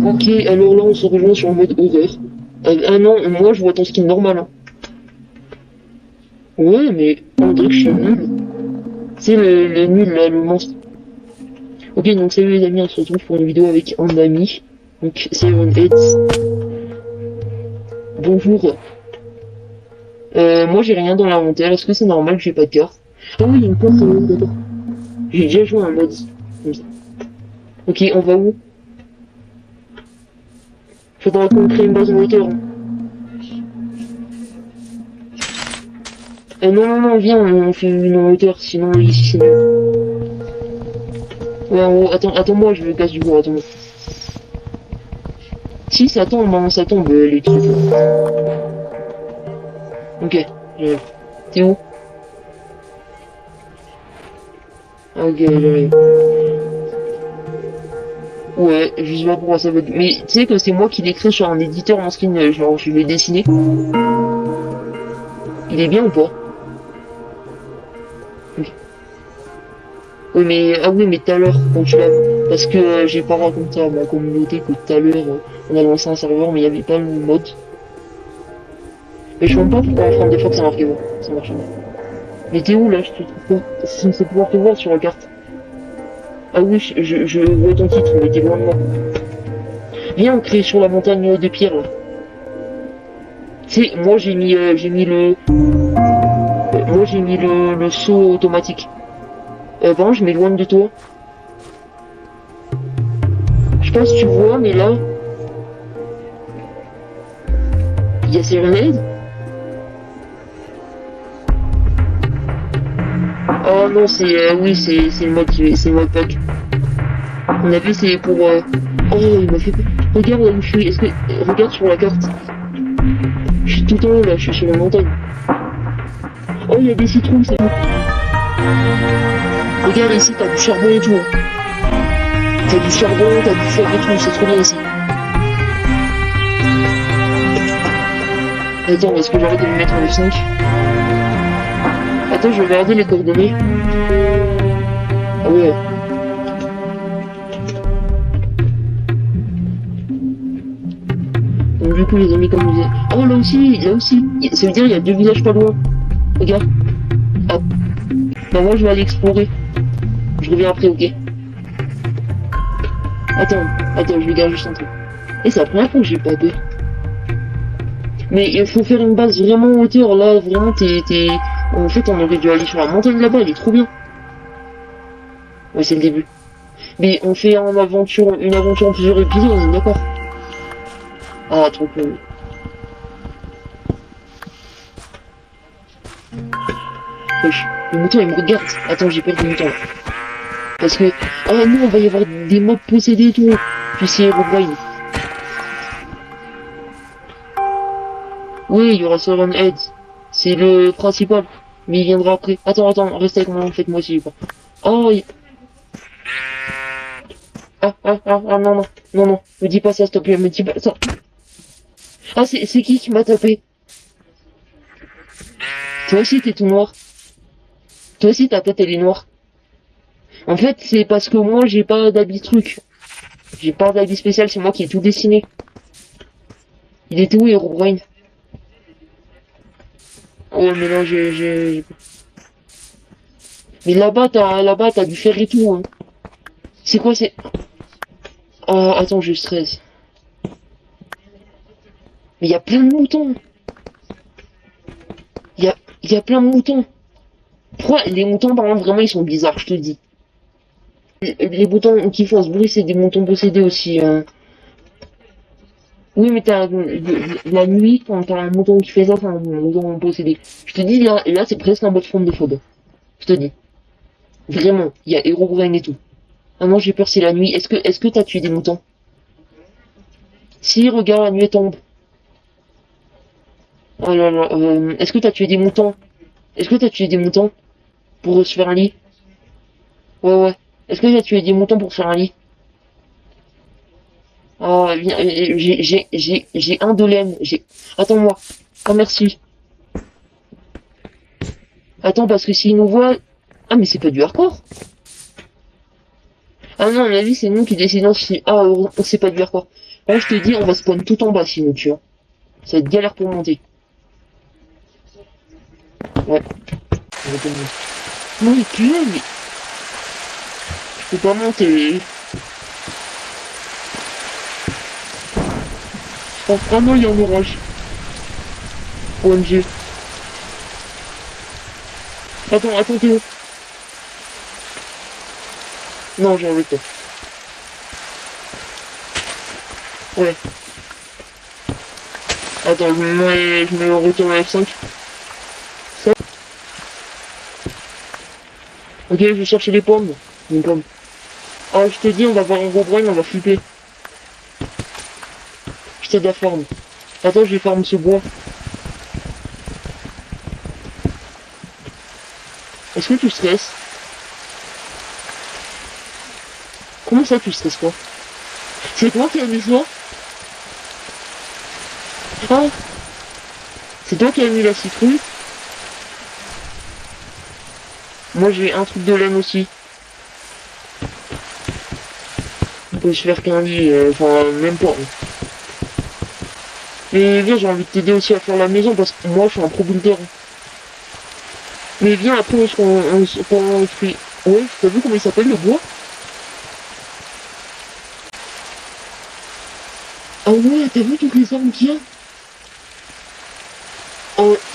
Ok, alors là on se rejoint sur le mode horreur. Ah non, moi je vois ton skin normal. Hein. Ouais, mais on dirait que je suis nul. C'est le nul là, le monstre. Ok, donc salut les amis, on se retrouve pour une vidéo avec un ami. Donc c'est Heads. Bonjour. Moi j'ai rien dans l'inventaire, est-ce que c'est normal que j'ai pas de carte? Ah oui, il y a une carte, d'accord. J'ai déjà joué à un mode. Comme ça. Ok, on va où? Faudra qu'on crée une base en hauteur. Hein. Non, non, non, viens, on fait une en hauteur, sinon ici c'est nul. Ouais, en haut, attends-moi, je me casse du bois, attends-moi. Si, ça tombe, hein, ça tombe, les trucs. Ok, j'arrive. T'es où? Ah, ok, j'arrive. Ouais, je sais pas pourquoi ça bug. Mais tu sais que c'est moi qui l'ai créé sur un éditeur en skin, genre je l'ai dessiné. Il est bien ou pas? Ok. Oui, mais, ah oui, mais tout à l'heure, quand tu l'as... Parce que j'ai pas raconté à ma communauté que tout à l'heure, on a lancé un serveur, mais il y avait pas le mode. Mais je comprends pas pourquoi en des fois que ça marquait pas. Ça marche pas. Mais t'es où là? Je te trouve pas. C'est censé pouvoir te voir sur la carte. Ah oui, je vois ton titre, mais t'es loin de moi. Viens, on crée sur la montagne de pierre là. Tu sais, moi j'ai mis le saut automatique. Bon, je m'éloigne de toi. Je sais pas si tu vois, mais là, il y a Serenade. Oh non, c'est oui, c'est le mode c'est le mode pack. On a vu c'est pour oh, il m'a fait peur. Regarde là où je suis. Est-ce que regarde sur la carte. Je suis tout en haut là, je suis sur la montagne. Oh, il y a des citrons, c'est bon. Regarde ici, t'as du charbon et tout. Hein. T'as du charbon, t'as du fer et tout, c'est trop bien ici. Attends, est-ce que j'arrête de me mettre en F5? Attends, je vais regarder les coordonnées. Ah ouais. Donc du coup, les amis, comme je disais... Oh, là aussi, là aussi. Ça veut dire il y a deux villages pas loin. Regarde. Ah. Bah moi, je vais aller explorer. Je reviens après, ok? Attends, je regarde juste un truc. Et c'est la première fois que j'ai pas peur. Mais il faut faire une base vraiment en hauteur, là, vraiment, En fait, on aurait dû aller sur la montagne là-bas, elle est trop bien. Ouais, c'est le début. Mais on fait une aventure en plusieurs épisodes, on est d'accord? Ah, trop cool. Wesh, le mouton, il me regarde. Attends, j'ai peur du mouton, là. Parce que... Oh non, on va y avoir des mobs possédés et tout. Puis c'est Herobrine. Oui, il y aura Soren Heads. C'est le principal. Mais il viendra après. Attends, reste avec moi, en fait, moi aussi, j'ai pas. Oh, non, non, non, non, me dis pas ça, s'il te plaît, me dis pas ça. Ah, c'est qui m'a tapé? Toi aussi, t'es tout noir. Toi aussi, ta tête, elle est noire. En fait, c'est parce que moi, j'ai pas d'habit truc. J'ai pas d'habit spécial, c'est moi qui ai tout dessiné. Il était où, Herobrine? Oh, mais non, Mais là-bas, t'as du fer et tout, hein. C'est quoi, c'est... Oh, attends, je stresse. Mais il y a plein de moutons. Il y a plein de moutons. Pourquoi les moutons, par exemple, vraiment, ils sont bizarres, je te dis. Les moutons qui font ce bruit, c'est des moutons possédés aussi. Hein. Oui, mais la nuit, quand t'as un mouton qui fait ça, c'est un mouton possédé. Je te dis, là c'est presque un bot front de phobe. Je te dis. Vraiment, il y a Herobrine et tout. Ah non, j'ai peur, c'est la nuit. Est-ce que t'as tué des moutons? Si, regarde, la nuit tombe. Oh là là, est-ce que t'as tué des moutons? Est-ce que t'as tué des moutons pour se faire un lit? Ouais, ouais. Est-ce que t'as tué des moutons pour se faire un lit? Oh, j'ai un de laine. Attends-moi. Oh, merci. Attends, parce que s'il nous voit... Ah, mais c'est pas du hardcore. Ah non, à mon avis, c'est nous qui décidons si... Ah, on sait pas dire quoi. Là, je te dis, on va spawn tout en bas, sinon, tu vois. Ça va être galère pour monter. Ouais. On va pas monter. Non, mais putain, mais... Je peux pas monter. Oh, ah non, il y a un orage. OMG. Attends, Théo. Non, j'ai enlevé toi. Ouais. Attends, je me retourne à F5. Ça. Ok, je vais chercher les pommes. Une pomme. Ah, je te dis, on va voir un gros brain, on va flipper. Je t'aide à farm. Attends, je vais farm ce bois. Est-ce que tu stresses? Comment ça, tu stresses pas? C'est toi qui as mis ça? Ah, c'est toi qui as mis la citrouille? Moi, j'ai un truc de laine aussi. On peut se faire qu'un lit, enfin, même pas. Mais viens, j'ai envie de t'aider aussi à faire la maison parce que moi, je suis un pro builder. Mais viens, après, on fait... Ouais, t'as vu comment il s'appelle le bois? Ah ouais, t'as vu toutes les armes qu'il y a?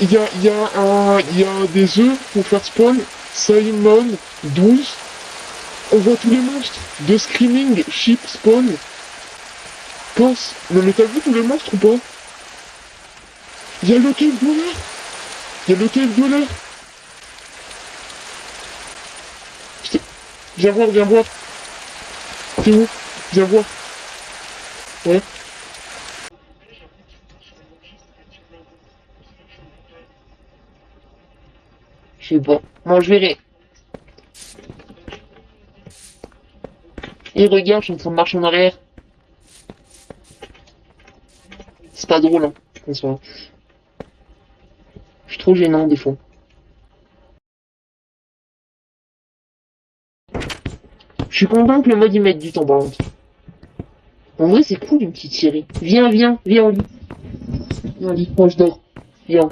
Il y a des œufs pour faire spawn. Simon, 12. On voit tous les monstres. De Screaming, Sheep, Spawn. Pense. Non mais t'as vu tous les monstres ou pas? Il y a le cave dweller. Il y a le cave dweller. Viens voir. T'es où? Viens voir. Ouais. Je sais pas. Moi je verrai. Et regarde, je suis en train de marcher en arrière. C'est pas drôle, hein. Je suis trop gênant des fois. Je suis content que le mode y mette du temps par contre. En vrai c'est cool une petite série. Viens au lit. Viens au lit. Moi je dors. Viens.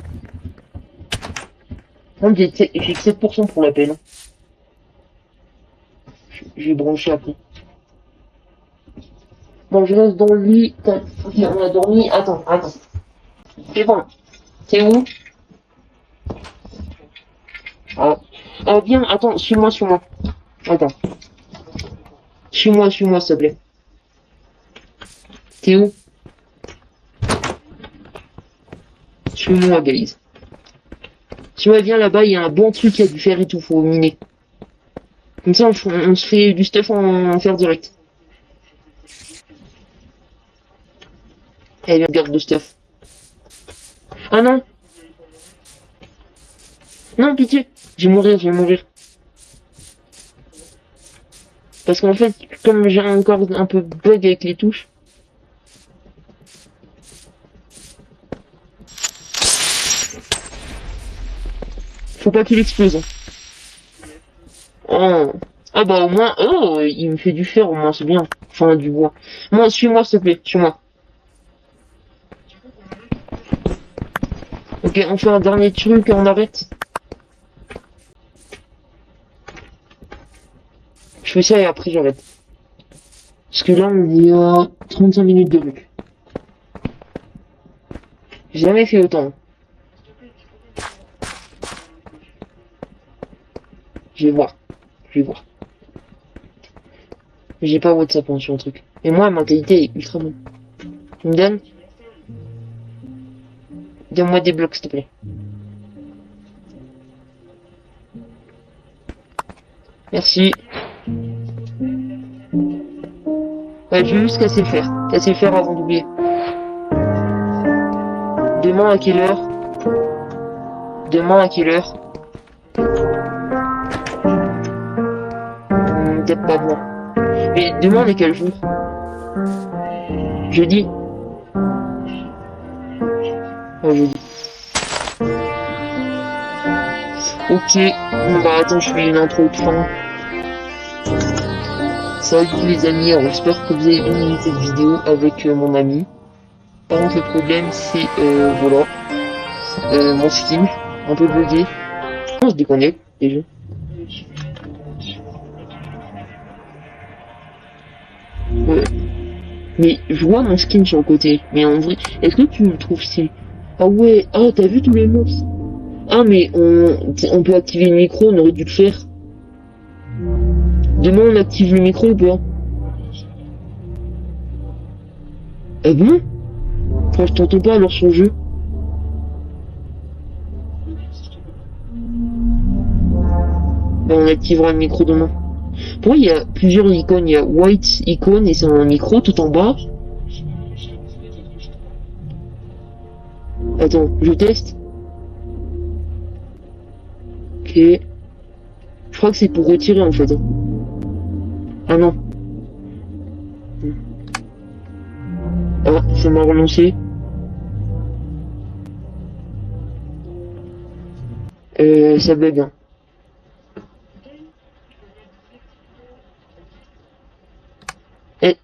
Moi j'ai que 7% pour la peine. Hein. Je vais brancher après. Bon, je reste dans le lit. Ok, on a dormi. Attends. C'est bon. C'est où? Ah. Viens, attends, suis-moi. Attends. Suis-moi, s'il te plaît. T'es où? Suis-moi, guys. Suis-moi, viens là-bas, il y a un bon truc, il y a du fer et tout, faut miner. Comme ça, on se fait du stuff en fer direct. Allez, garde de stuff. Ah non! Non, pitié! Je vais mourir. Parce qu'en fait, comme j'ai encore un peu bug avec les touches. Faut pas qu'il explose. Hein. Oh. Ah bah au moins, oh, il me fait du fer au moins, c'est bien. Enfin, du bois. Moi, suis-moi s'il te plaît, suis-moi. Ok, on fait un dernier truc et on arrête. Je fais ça et après j'arrête. Parce que là, on est à 35 minutes de vue. J'ai jamais fait autant. Je vais voir. J'ai pas WhatsApp hein, sur le truc. Et moi, ma qualité est ultra bonne. Tu me donnes? Donne-moi des blocs, s'il te plaît. Merci. Ouais, je vais juste casser le fer. Casser le fer avant d'oublier. Demain à quelle heure? Peut-être pas moi. Mais demain on est quel jour? Jeudi? Ouais, jeudi. Ok. Bon, bah attends, je fais une intro de fin. Ça salut les amis, alors j'espère que vous avez bien aimé cette vidéo avec mon ami. Par contre le problème c'est, voilà, mon skin, un peu bugué. On se déconnecte déjà. Ouais. Mais je vois mon skin sur le côté, mais en vrai, est-ce que tu le trouves stylé? Ah ouais, ah t'as vu tous les monstres? Ah mais on peut activer le micro, on aurait dû le faire. Demain on active le micro ou pas? Ah bon? Enfin je t'entends pas alors sur le jeu. Ben, on activera le micro demain. Pourquoi il y a plusieurs icônes? Il y a white icône et c'est un micro tout en bas. Attends, je teste. Ok. Je crois que c'est pour retirer en fait. Ah non. Ah, ça m'a relancé. Ça bug, hein. Eh,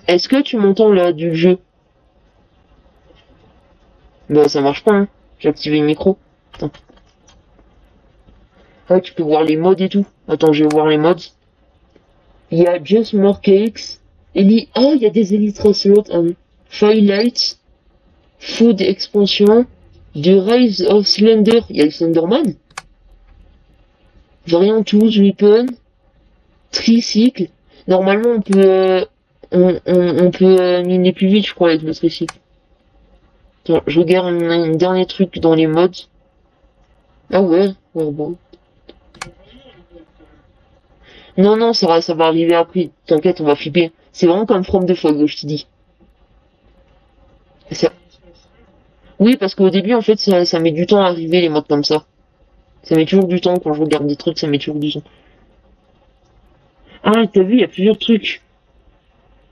est-ce que tu m'entends là du jeu? Bah ça marche pas, hein. J'ai activé le micro. Attends. Ah, tu peux voir les modes et tout. Attends, je vais voir les modes. Il y a Just More Cakes. Oh, il y a des illustrations. Firelight. Food Expansion. The Rise of Slender. Il y a le Slenderman. Variant Tools, Weapon. Tricycle. Normalement, on peut miner plus vite, je crois, avec le tricycle. Attends, je regarde un dernier truc dans les modes. Ah ouais, ouais, bon. Non, non, ça va arriver après. T'inquiète, on va flipper. C'est vraiment comme From the Fog, je te dis. Ça- Oui, parce qu'au début, en fait, ça met du temps à arriver, les modes comme ça. Ça met toujours du temps, quand je regarde des trucs, ça met toujours du temps. Ah, t'as vu, il y a plusieurs trucs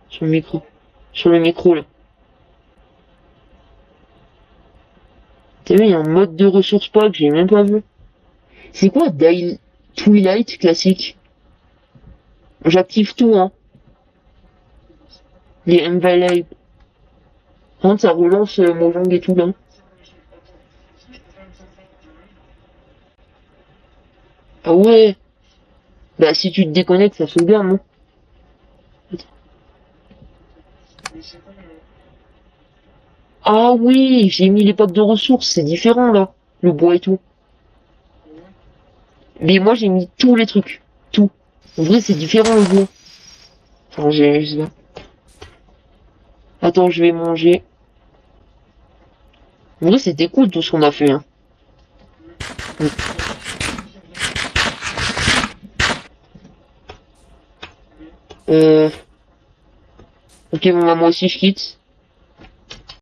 sur le micro. Sur le micro, là. T'as vu, il y a un mode de ressources pas que j'ai même pas vu. C'est quoi Twilight classique? J'active tout, hein. Les Envelopes. Hein, ça relance Mojang et tout, là. Ah ouais. Bah, si tu te déconnectes, ça sauvegarde, non? Ah oui, j'ai mis les packs de ressources, c'est différent, là. Le bois et tout. Mais moi, j'ai mis tous les trucs. Tout. En vrai, c'est différent, le bois. Enfin, je sais pas. Attends, je vais manger. En vrai, c'était cool tout ce qu'on a fait, hein. Euh... Ok, bon, bah, moi aussi, je quitte.